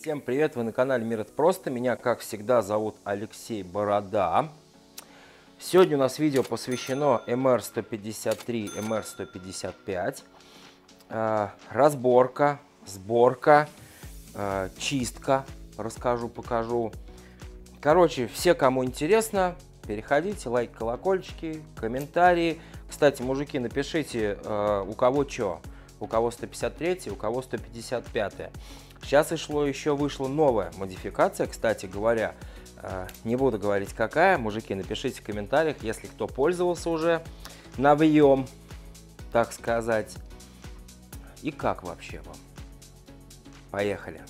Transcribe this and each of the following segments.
Всем привет, вы на канале Мир это просто. Меня, как всегда, зовут Алексей Борода. Сегодня у нас видео посвящено MR153, MR155. Разборка, сборка, чистка. Расскажу, покажу. Короче, все, кому интересно, переходите, лайк, колокольчики, комментарии. Кстати, мужики, напишите, у кого что. У кого 153, у кого 155. Сейчас вышла новая модификация, кстати говоря. Не буду говорить какая. Мужики, напишите в комментариях, если кто пользовался уже новьем, так сказать. И как вообще вам? Поехали.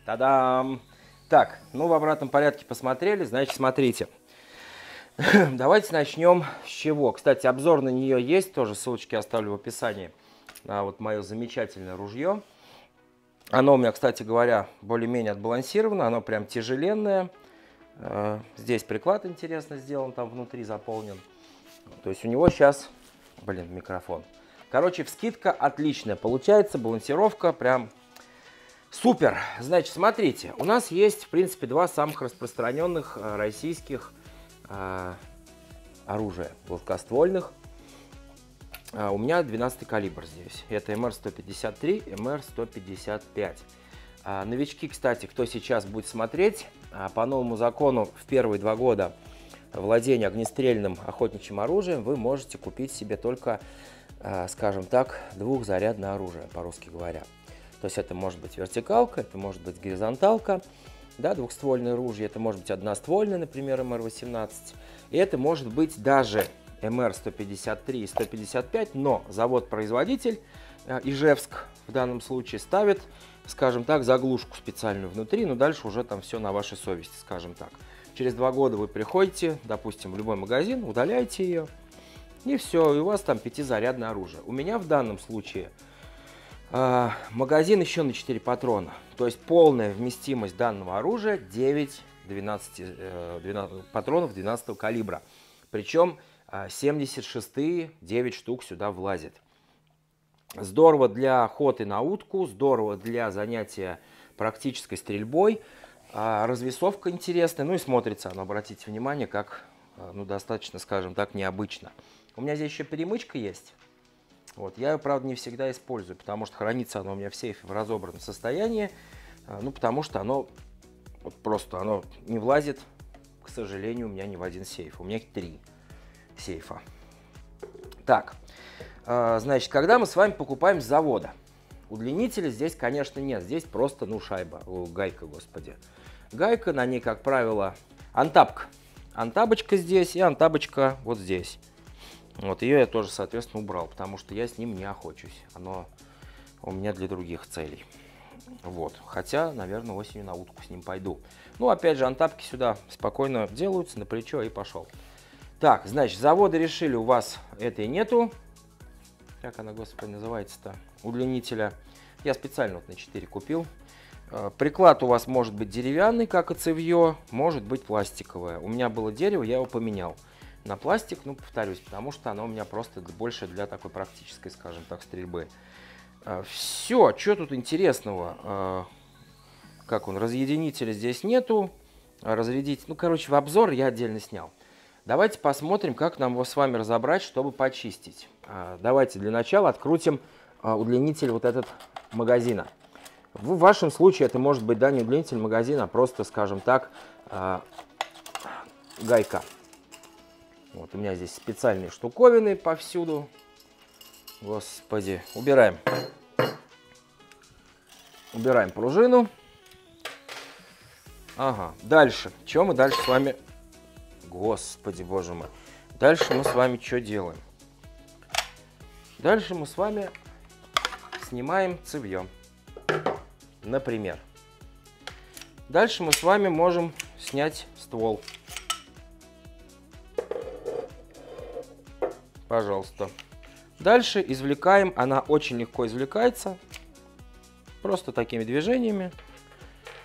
Та-дам! Так, ну в обратном порядке посмотрели, значит, смотрите. Давайте начнем с чего. Кстати, обзор на нее есть, тоже ссылочки оставлю в описании. Вот мое замечательное ружье. Оно у меня, кстати говоря, более-менее отбалансировано, оно прям тяжеленное. Здесь приклад интересно сделан, там внутри заполнен. То есть у него сейчас, микрофон. Короче, вскидка отличная получается, балансировка прям... Супер! Значит, смотрите, у нас есть, в принципе, два самых распространенных российских оружия гладкоствольных. У меня 12 калибр здесь. Это МР-153, МР-155. Новички, кстати, кто сейчас будет смотреть, по новому закону в первые 2 года владения огнестрельным охотничьим оружием вы можете купить себе только, скажем так, двухзарядное оружие, по-русски говоря. То есть это может быть вертикалка, это может быть горизонталка, да, двухствольное ружье, это может быть одноствольное, например, МР-18, и это может быть даже МР-153 и 155, но завод-производитель Ижевск в данном случае ставит, скажем так, заглушку специальную внутри, но дальше уже там все на вашей совести, скажем так. Через 2 года вы приходите, допустим, в любой магазин, удаляете ее, и все, и у вас там 5-зарядное оружие. У меня в данном случае... магазин еще на 4 патрона, то есть полная вместимость данного оружия 12 патронов 12 калибра, причем 76-е 9 штук сюда влазит. Здорово для охоты на утку, здорово для занятия практической стрельбой, развесовка интересная, ну и смотрится оно, обратите внимание, как достаточно, скажем так, необычно. У меня здесь еще перемычка есть. Вот, я ее, правда, не всегда использую, потому что хранится оно у меня в сейфе в разобранном состоянии, потому что оно оно не влазит, к сожалению, у меня ни в один сейф. У меня их 3 сейфа. Так, значит, когда мы с вами покупаем с завода, удлинителя здесь, конечно, нет, здесь просто, шайба, гайка, господи. Гайка, на ней, как правило, антапка. Антабочка здесь и антабочка вот здесь. Вот ее я тоже, соответственно, убрал, потому что я с ним не охочусь. Оно у меня для других целей. Вот. Хотя, наверное, осенью на утку с ним пойду. Ну, опять же, антапки сюда спокойно делаются, на плечо и пошел. Так, значит, заводы решили, у вас этой нету. Как она, господи, называется-то? Удлинителя. Я специально вот на 4 купил. Приклад у вас может быть деревянный, как и цевье, может быть пластиковое. У меня было дерево, я его поменял на пластик, повторюсь, потому что оно у меня просто больше для такой практической, скажем так, стрельбы. Все, что тут интересного? Как он, разъединителя здесь нету. Разрядить, в обзор я отдельно снял. Давайте посмотрим, как нам его с вами разобрать, чтобы почистить. Давайте для начала открутим удлинитель вот этот магазина. В вашем случае это может быть, да, не удлинитель магазина, а просто, скажем так, гайка. Вот у меня здесь специальные штуковины повсюду. Господи, убираем. Убираем пружину. Ага, дальше. Что мы дальше с вами... Господи, боже мой. Дальше мы с вами что делаем? Дальше мы с вами снимаем цевье. Например. Дальше мы с вами можем снять ствол. Пожалуйста. Дальше извлекаем, она очень легко извлекается, просто такими движениями,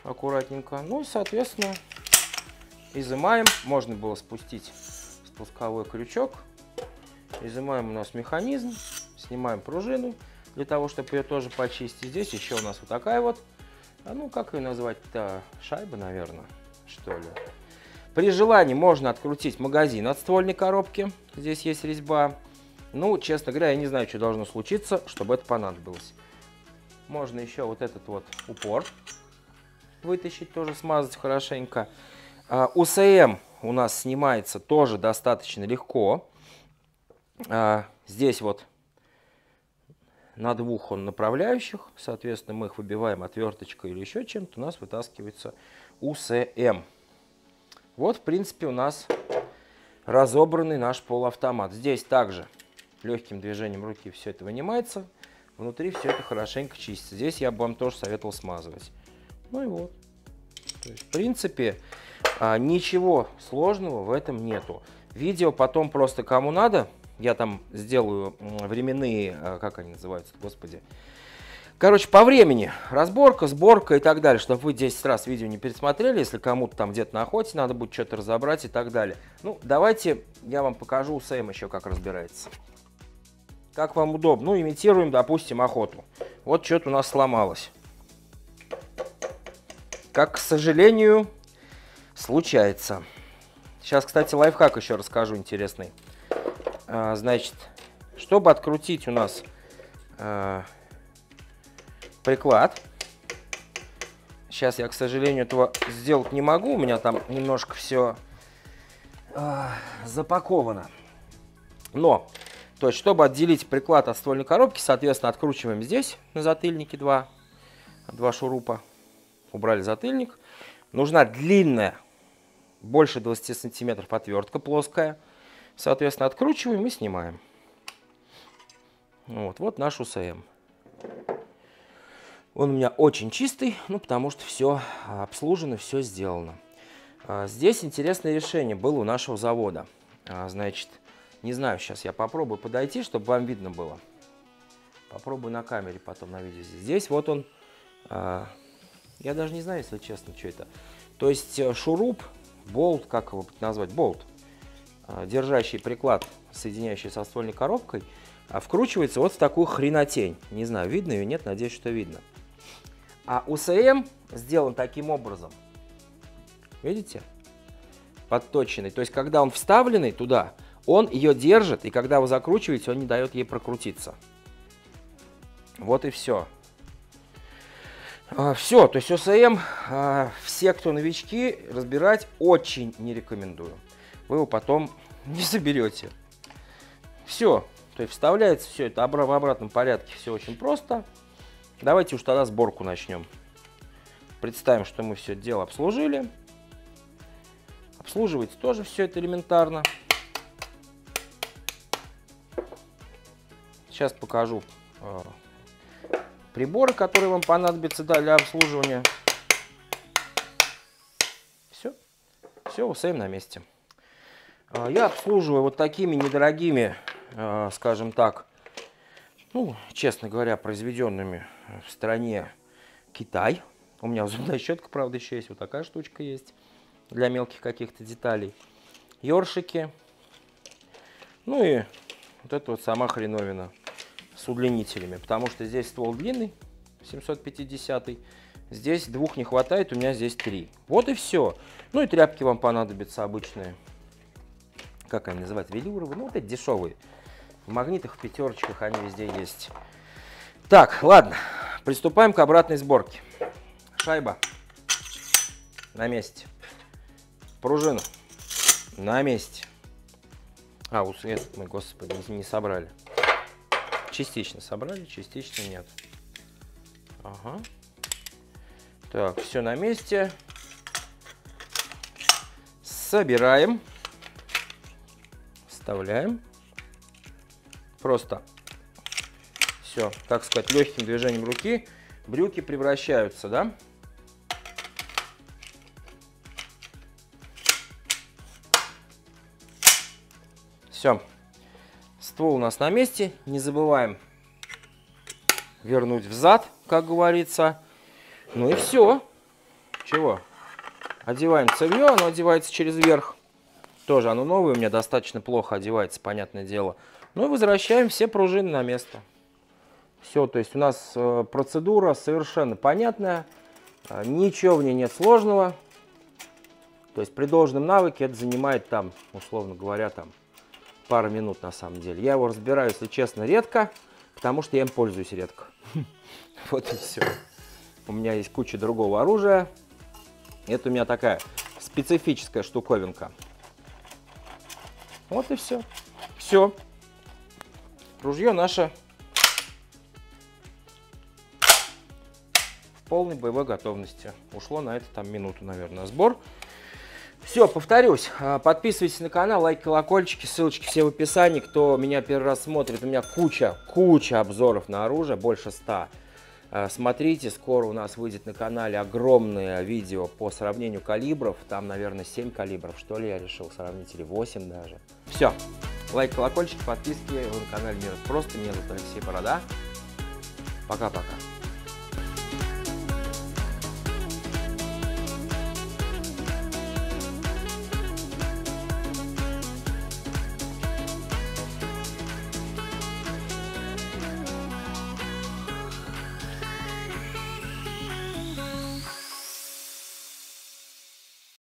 аккуратненько. Ну и, соответственно, изымаем. Можно было спустить спусковой крючок. Изымаем у нас механизм, снимаем пружину, для того, чтобы ее тоже почистить. Здесь еще у нас вот такая вот, ну как ее назвать-то, шайба, наверное, что ли. При желании можно открутить магазин от ствольной коробки, здесь есть резьба. Ну, честно говоря, я не знаю, что должно случиться, чтобы это понадобилось. Можно еще вот этот вот упор вытащить, тоже смазать хорошенько. УСМ у нас снимается тоже достаточно легко. Здесь вот на двух он направляющих, соответственно, мы их выбиваем отверточкой или еще чем-то, у нас вытаскивается УСМ. Вот, в принципе, у нас разобранный наш полуавтомат. Здесь также легким движением руки все это вынимается, внутри все это хорошенько чистится. Здесь я бы вам тоже советовал смазывать. Ну и вот. То есть, в принципе, ничего сложного в этом нету. Видео потом просто кому надо, я там сделаю временные, как они называются, господи. Короче, по времени. Разборка, сборка и так далее, чтобы вы 10 раз видео не пересмотрели, если кому-то там где-то на охоте надо будет что-то разобрать и так далее. Ну, давайте я вам покажу УСМ еще, как разбирается. Как вам удобно. Ну, имитируем, допустим, охоту. Вот что-то у нас сломалось. Как, к сожалению, случается. Сейчас, кстати, лайфхак еще расскажу интересный. Значит, чтобы открутить у нас приклад. Сейчас я, к сожалению, этого сделать не могу. У меня там немножко все запаковано. Но, то есть, чтобы отделить приклад от ствольной коробки, соответственно, откручиваем здесь на затыльнике два шурупа. Убрали затыльник. Нужна длинная, больше 20 сантиметров отвертка плоская. Соответственно, откручиваем и снимаем. Вот наш УСМ. Он у меня очень чистый, ну потому что все обслужено, все сделано. Здесь интересное решение было у нашего завода. Значит, не знаю, сейчас я попробую подойти, чтобы вам видно было. Попробую на камере потом на видео. Здесь вот он. Я даже не знаю, если честно, что это. То есть шуруп, болт, как его назвать, болт, держащий приклад, соединяющий со ствольной коробкой, вкручивается вот в такую хренотень. Не знаю, видно ее, нет, надеюсь, что видно. А УСМ сделан таким образом. Видите? Подточенный. То есть, когда он вставленный туда, он ее держит, и когда вы закручиваете, он не дает ей прокрутиться. Вот и все. Все, то есть УСМ, все, кто новички, разбирать очень не рекомендую. Вы его потом не заберете. Все, то есть вставляется все это в обратном порядке, все очень просто. Давайте уж тогда сборку начнем. Представим, что мы все это дело обслужили. Обслуживается тоже все это элементарно. Сейчас покажу приборы, которые вам понадобятся для обслуживания. Все, УСМ на месте. Я обслуживаю вот такими недорогими, скажем так, ну, честно говоря, произведенными в стране Китай. У меня зубная щетка, правда, еще есть. Вот такая штучка есть для мелких каких-то деталей. Ёршики. Ну и вот это вот сама хреновина с удлинителями. Потому что здесь ствол длинный, 750. Здесь двух не хватает, у меня здесь 3. Вот и все. Ну и тряпки вам понадобятся обычные. Как они называют? Велюровые. Ну вот эти дешевые. В магнитах, в пятерочках они везде есть. Так, ладно. Приступаем к обратной сборке. Шайба на месте. Пружина на месте. Этот мы, господи, не собрали. Частично собрали, частично нет. Ага. Так, все на месте. Собираем. Вставляем. Просто все, так сказать, легким движением руки брюки превращаются, да? Все. Ствол у нас на месте. Не забываем вернуть взад, как говорится. Ну и все. Чего? Одеваем цевье, оно одевается через верх. Тоже оно новое, у меня достаточно плохо одевается, понятное дело. Ну и возвращаем все пружины на место. Все, то есть у нас процедура совершенно понятная. Ничего в ней нет сложного. То есть при должном навыке это занимает там, условно говоря, там пару минут на самом деле. Я его разбираю, если честно, редко, потому что я им пользуюсь редко. Вот и все. У меня есть куча другого оружия. Это у меня такая специфическая штуковинка. Вот и все. Все. Ружье наше в полной боевой готовности. Ушло на это там минуту, наверное, сбор. Все, повторюсь, подписывайтесь на канал, лайк, колокольчики, ссылочки все в описании. Кто меня первый раз смотрит, у меня куча обзоров на оружие, больше 100. Смотрите, скоро у нас выйдет на канале огромное видео по сравнению калибров. Там, наверное, 7 калибров, что ли, я решил сравнить, или 8 даже. Все, лайк, колокольчик, подписки, вы на канале Мир Просто. Меня зовут Алексей Борода. Пока-пока.